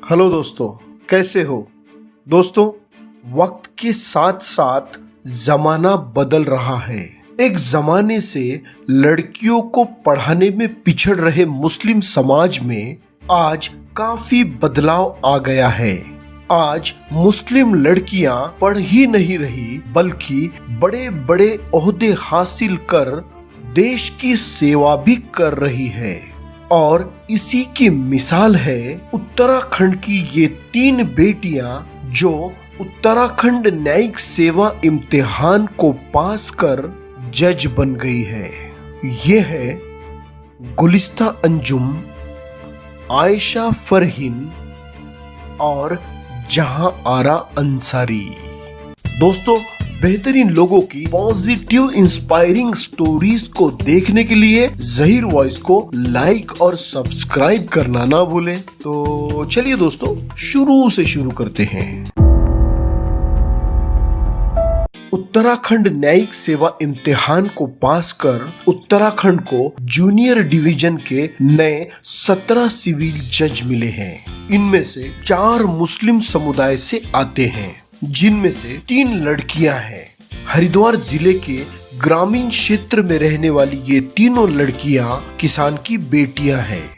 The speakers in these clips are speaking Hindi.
हेलो दोस्तों, कैसे हो दोस्तों। वक्त के साथ साथ जमाना बदल रहा है। एक जमाने से लड़कियों को पढ़ाने में पिछड़ रहे मुस्लिम समाज में आज काफी बदलाव आ गया है। आज मुस्लिम लड़कियां पढ़ ही नहीं रही बल्कि बड़े बड़े ओहदे हासिल कर देश की सेवा भी कर रही है। और इसी की मिसाल है उत्तराखंड की ये 3 बेटियां जो उत्तराखंड न्यायिक सेवा इम्तिहान को पास कर जज बन गई है। ये है गुलिस्ता अंजुम, आयशा फरहीन और जहां आरा अंसारी। दोस्तों, बेहतरीन लोगों की पॉजिटिव इंस्पायरिंग स्टोरीज को देखने के लिए ज़हीर वॉइस को लाइक और सब्सक्राइब करना ना भूलें। तो चलिए दोस्तों, शुरू से शुरू करते हैं। उत्तराखंड न्यायिक सेवा इम्तिहान को पास कर उत्तराखंड को जूनियर डिवीजन के नए 17 सिविल जज मिले हैं। इनमें से 4 मुस्लिम समुदाय से आते हैं, जिनमें से 3 लड़कियां हैं। हरिद्वार जिले के ग्रामीण क्षेत्र में रहने वाली ये तीनों लड़कियां किसान की बेटियां हैं।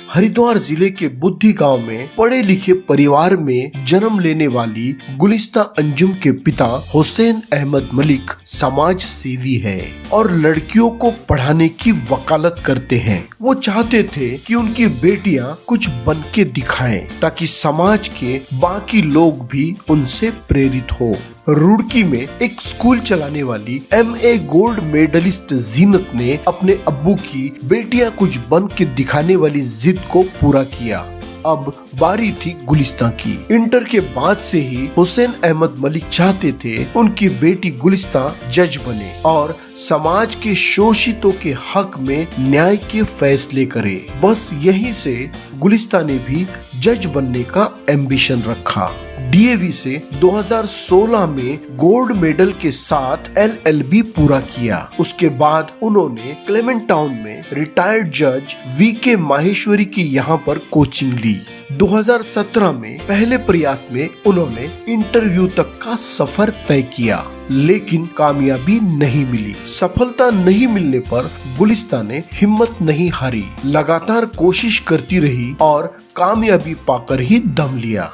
हरिद्वार जिले के बुद्धि गांव में पढ़े लिखे परिवार में जन्म लेने वाली गुलिस्ता अंजुम के पिता हुसैन अहमद मलिक समाज सेवी है और लड़कियों को पढ़ाने की वकालत करते हैं। वो चाहते थे कि उनकी बेटियां कुछ बन के दिखाएं ताकि समाज के बाकी लोग भी उनसे प्रेरित हो। रुड़की में एक स्कूल चलाने वाली MA गोल्ड मेडलिस्ट जीनत ने अपने अब्बू की बेटियां कुछ बन के दिखाने वाली जिद को पूरा किया। अब बारी थी गुलिस्ता की। इंटर के बाद से ही हुसैन अहमद मलिक चाहते थे उनकी बेटी गुलिस्ता जज बने और समाज के शोषितों के हक में न्याय के फैसले करे। बस यहीं से गुलिस्ता ने भी जज बनने का एम्बिशन रखा। DAV से 2016 में गोल्ड मेडल के साथ LLB पूरा किया। उसके बाद उन्होंने क्लेमेंट टाउन में रिटायर्ड जज VK माहेश्वरी की यहाँ पर कोचिंग ली। 2017 में पहले प्रयास में उन्होंने इंटरव्यू तक का सफर तय किया, लेकिन कामयाबी नहीं मिली। सफलता नहीं मिलने पर गुलिस्ता ने हिम्मत नहीं हारी, लगातार कोशिश करती रही और कामयाबी पाकर ही दम लिया।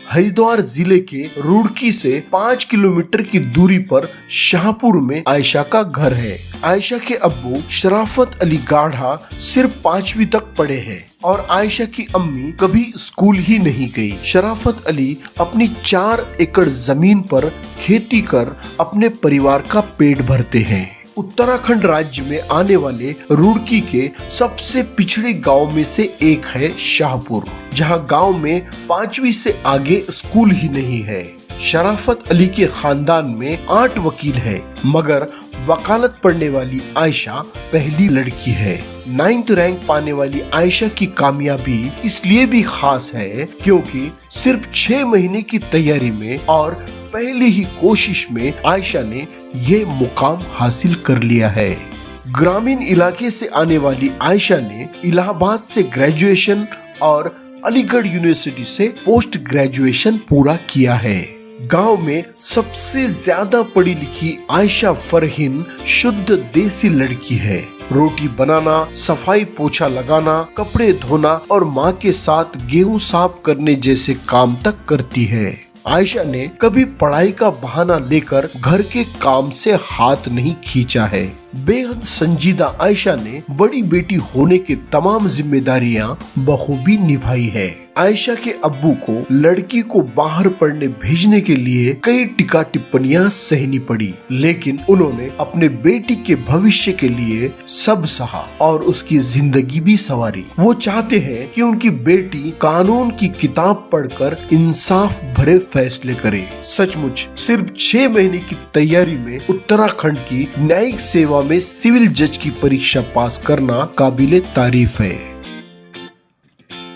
हरिद्वार जिले के रुड़की से 5 किलोमीटर की दूरी पर शाहपुर में आयशा का घर है। आयशा के अब्बू शराफत अली गाढ़ा सिर्फ 5वीं तक पढ़े हैं और आयशा की अम्मी कभी स्कूल ही नहीं गई। शराफत अली अपनी 4 एकड़ जमीन पर खेती कर अपने परिवार का पेट भरते हैं। उत्तराखंड राज्य में आने वाले रुड़की के सबसे पिछड़े गांव में से एक है शाहपुर, जहां गांव में 5वीं से आगे स्कूल ही नहीं है। शराफत अली के खानदान में 8 वकील है, मगर वकालत पढ़ने वाली आयशा पहली लड़की है। 9th रैंक पाने वाली आयशा की कामयाबी इसलिए भी खास है क्योंकि सिर्फ 6 महीने की तैयारी में और पहली ही कोशिश में आयशा ने ये मुकाम हासिल कर लिया है। ग्रामीण इलाके से आने वाली आयशा ने इलाहाबाद से ग्रेजुएशन और अलीगढ़ यूनिवर्सिटी से पोस्ट ग्रेजुएशन पूरा किया है। गांव में सबसे ज्यादा पढ़ी लिखी आयशा फरहीन शुद्ध देसी लड़की है। रोटी बनाना, सफाई पोछा लगाना, कपड़े धोना और माँ के साथ गेहूं साफ करने जैसे काम तक करती है। आयशा ने कभी पढ़ाई का बहाना लेकर घर के काम से हाथ नहीं खींचा है। बेहद संजीदा आयशा ने बड़ी बेटी होने की तमाम जिम्मेदारियां बखूबी निभाई है। आयशा के अब्बू को लड़की को बाहर पढ़ने भेजने के लिए कई टीका टिप्पणियां सहनी पड़ी, लेकिन उन्होंने अपने बेटी के भविष्य के लिए सब सहा और उसकी जिंदगी भी संवारी। वो चाहते हैं कि उनकी बेटी कानून की किताब पढ़कर इंसाफ भरे फैसले करे। सचमुच सिर्फ 6 महीने की तैयारी में उत्तराखंड की न्यायिक सेवा में सिविल जज की परीक्षा पास करना काबिले तारीफ है।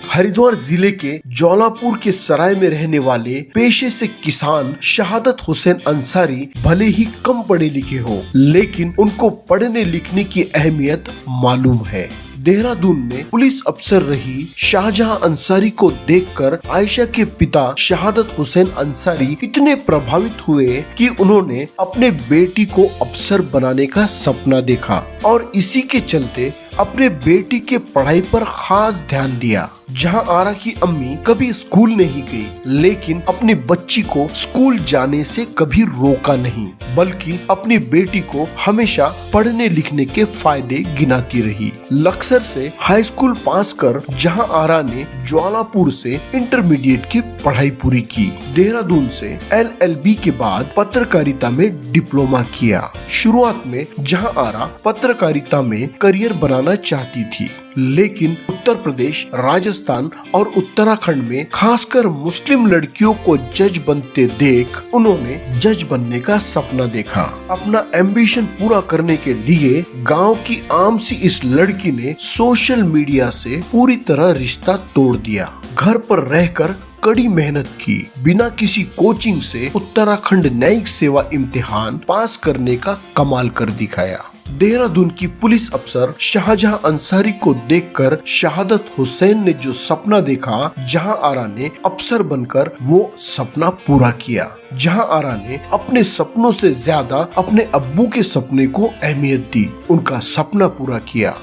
हरिद्वार जिले के जौलापुर के सराय में रहने वाले पेशे से किसान शहादत हुसैन अंसारी भले ही कम पढ़े लिखे हो, लेकिन उनको पढ़ने लिखने की अहमियत मालूम है। देहरादून में पुलिस अफसर रही शाहजहां अंसारी को देखकर आयशा के पिता शहादत हुसैन अंसारी इतने प्रभावित हुए कि उन्होंने अपने बेटी को अफसर बनाने का सपना देखा और इसी के चलते अपने बेटी के पढ़ाई पर खास ध्यान दिया। जहां आरा की अम्मी कभी स्कूल नहीं गई, लेकिन अपनी बच्ची को स्कूल जाने से कभी रोका नहीं, बल्कि अपनी बेटी को हमेशा पढ़ने लिखने के फायदे गिनाती रही। लक्सर से हाई स्कूल पास कर जहां आरा ने ज्वालापुर से इंटरमीडिएट की पढ़ाई पूरी की। देहरादून से LLB के बाद पत्रकारिता में डिप्लोमा किया। शुरुआत में जहां आरा पत्रकारिता में करियर बनाना चाहती थी, लेकिन उत्तर प्रदेश, राजस्थान और उत्तराखंड में खासकर मुस्लिम लड़कियों को जज बनते देख उन्होंने जज बनने का सपना देखा। अपना एम्बिशन पूरा करने के लिए गांव की आम सी इस लड़की ने सोशल मीडिया से पूरी तरह रिश्ता तोड़ दिया। घर पर रहकर कड़ी मेहनत की, बिना किसी कोचिंग से उत्तराखंड न्यायिक सेवा इम्तिहान पास करने का कमाल कर दिखाया। देहरादून की पुलिस अफसर शाहजहां अंसारी को देखकर शहादत हुसैन ने जो सपना देखा, जहां आरा ने अफसर बनकर वो सपना पूरा किया। जहां आरा ने अपने सपनों से ज्यादा अपने अब्बू के सपने को अहमियत दी, उनका सपना पूरा किया।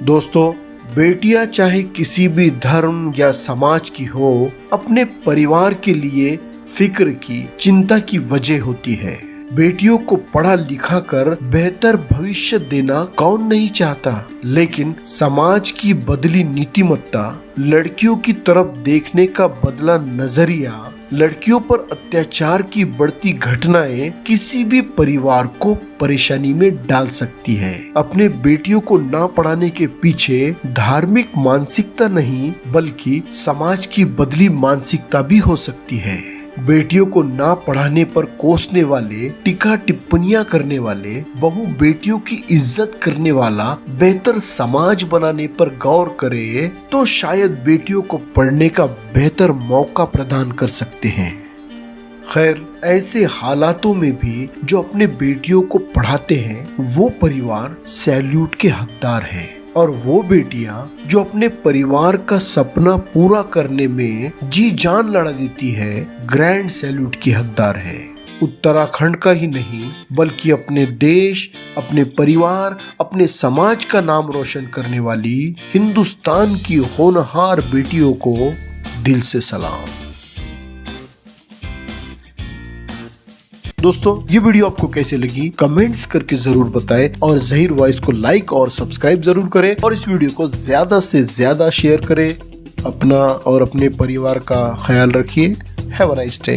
दोस्तों, बेटियां चाहे किसी भी धर्म या समाज की हो, अपने परिवार के लिए फिक्र की, चिंता की वजह होती है। बेटियों को पढ़ा लिखा कर बेहतर भविष्य देना कौन नहीं चाहता, लेकिन समाज की बदली नीतिमत्ता, लड़कियों की तरफ देखने का बदला नजरिया, लड़कियों पर अत्याचार की बढ़ती घटनाएं किसी भी परिवार को परेशानी में डाल सकती है। अपने बेटियों को ना पढ़ाने के पीछे धार्मिक मानसिकता नहीं, बल्कि समाज की बदली मानसिकता भी हो सकती है। बेटियों को ना पढ़ाने पर कोसने वाले, टीका टिप्पणियां करने वाले, बहु बेटियों की इज्जत करने वाला बेहतर समाज बनाने पर गौर करे तो शायद बेटियों को पढ़ने का बेहतर मौका प्रदान कर सकते हैं। खैर, ऐसे हालातों में भी जो अपने बेटियों को पढ़ाते हैं वो परिवार सैल्यूट के हकदार है, और वो बेटियां जो अपने परिवार का सपना पूरा करने में जी जान लड़ा देती है, ग्रैंड सैल्यूट की हकदार है। उत्तराखंड का ही नहीं, बल्कि अपने देश, अपने परिवार, अपने समाज का नाम रोशन करने वाली हिंदुस्तान की होनहार बेटियों को दिल से सलाम। दोस्तों, ये वीडियो आपको कैसे लगी कमेंट्स करके जरूर बताएं, और ज़हीर वॉइस को लाइक और सब्सक्राइब जरूर करें, और इस वीडियो को ज्यादा से ज्यादा शेयर करें। अपना और अपने परिवार का ख्याल रखिए। Have a nice day.